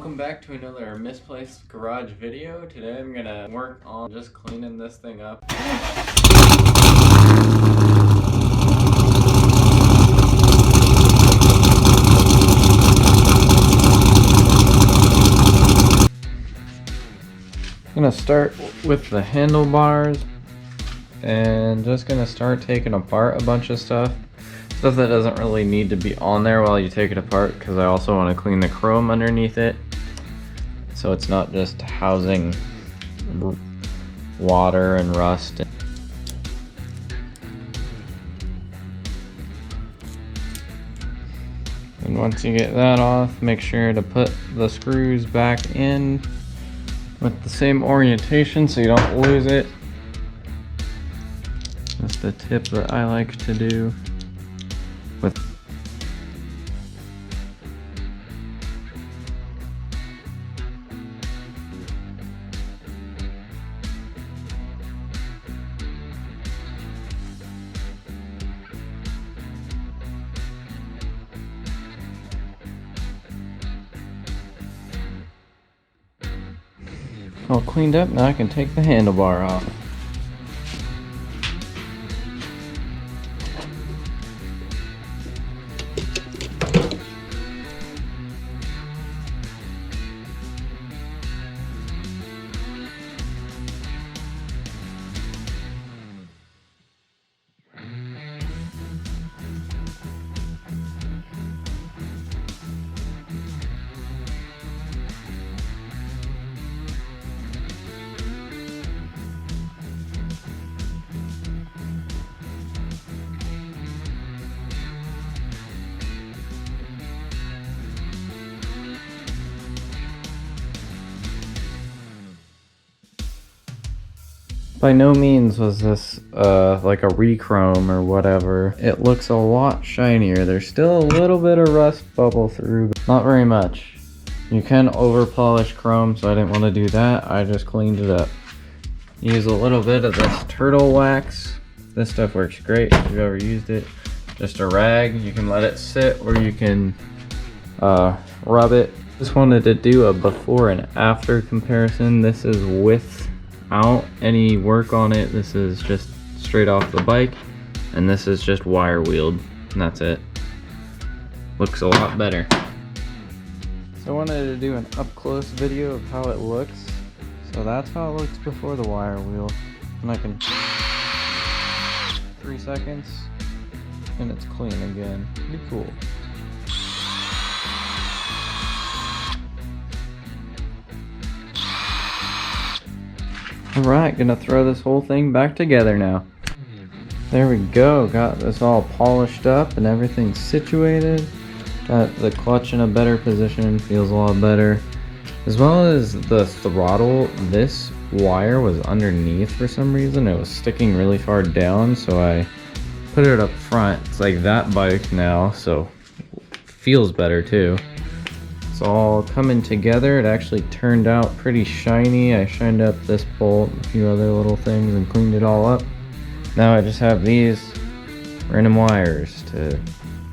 welcome back to another Misplaced garage video. Today I'm gonna work on just cleaning this thing up. I'm gonna start with the handlebars and just gonna start taking apart a bunch of stuff that doesn't really need to be on there while you take it apart, because I also want to clean the chrome underneath it so it's not just housing water and rust. And once you get that off, make sure to put the screws back in with the same orientation so you don't lose it. That's the tip that I like to do. All cleaned up, now I can take the handlebar off. By no means was this like a re-chrome or whatever. It looks a lot shinier. There's still a little bit of rust bubble through, but not very much. You can over polish chrome, so I didn't want to do that. I just cleaned it up. Use a little bit of this turtle wax. This stuff works great if you've ever used it. Just a rag. You can let it sit or you can rub it. Just wanted to do a before and after comparison. This is without any work on it. This is just straight off the bike, and this is just wire wheeled, and that's it. Looks a lot better. So I wanted to do an up close video of how it looks. So that's how it looks before the wire wheel, and I can 3 seconds and it's clean again. Pretty cool. Alright, gonna throw this whole thing back together now. There we go, got this all polished up and everything situated. Got the clutch in a better position, feels a lot better. As well as the throttle, this wire was underneath for some reason. It was sticking really far down, so I put it up front. It's like that bike now, so it feels better too. It's all coming together. It actually turned out pretty shiny. I shined up this bolt, a few other little things, and cleaned it all up. Now I just have these random wires to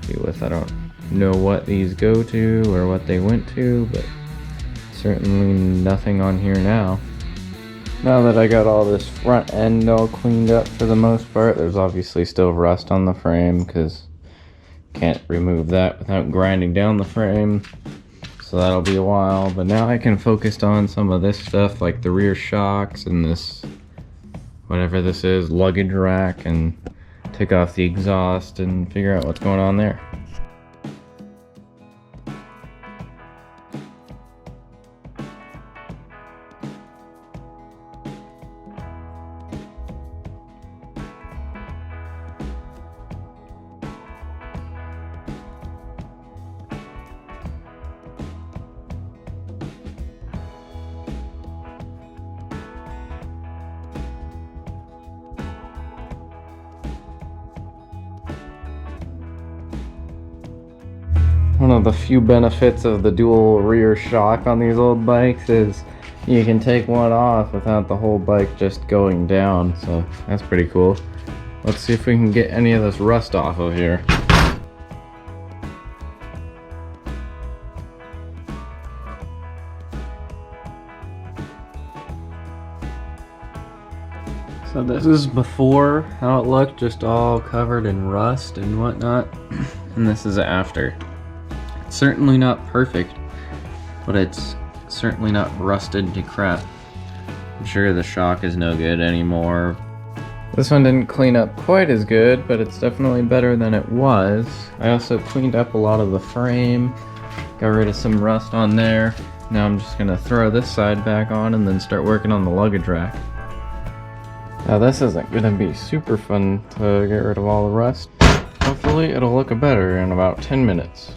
deal with. I don't know what these go to or what they went to, but certainly nothing on here now. Now that I got all this front end all cleaned up for the most part, there's obviously still rust on the frame because can't remove that without grinding down the frame. So that'll be a while, but now I can focus on some of this stuff like the rear shocks and this, whatever this is, luggage rack, and take off the exhaust and figure out what's going on there. One of the few benefits of the dual rear shock on these old bikes is you can take one off without the whole bike just going down, so that's pretty cool. Let's see if we can get any of this rust off of here. So this is before how it looked, just all covered in rust and whatnot. And this is after. It's certainly not perfect, but it's certainly not rusted to crap. I'm sure the shock is no good anymore. This one didn't clean up quite as good, but it's definitely better than it was. I also cleaned up a lot of the frame, got rid of some rust on there. Now I'm just gonna throw this side back on and then start working on the luggage rack. Now this isn't gonna be super fun to get rid of all the rust. Hopefully it'll look better in about 10 minutes.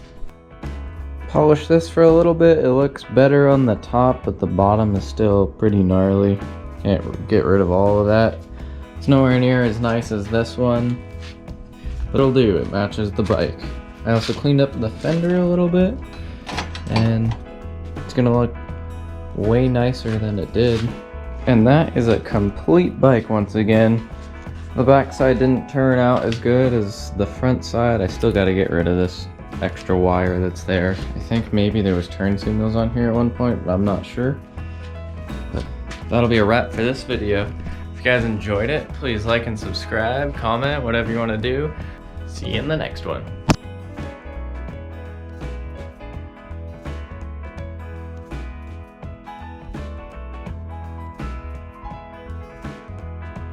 Polish this for a little bit. It looks better on the top, but the bottom is still pretty gnarly. Can't get rid of all of that. It's nowhere near as nice as this one, but it'll do. It matches the bike. I also cleaned up the fender a little bit, and it's gonna look way nicer than it did. And that is a complete bike once again. The back side didn't turn out as good as the front side. I still got to get rid of this extra wire that's there. I think maybe there was turn signals on here at one point, but I'm not sure. But that'll be a wrap for this video. If you guys enjoyed it, please like and subscribe, comment, whatever you want to do. See you in the next one.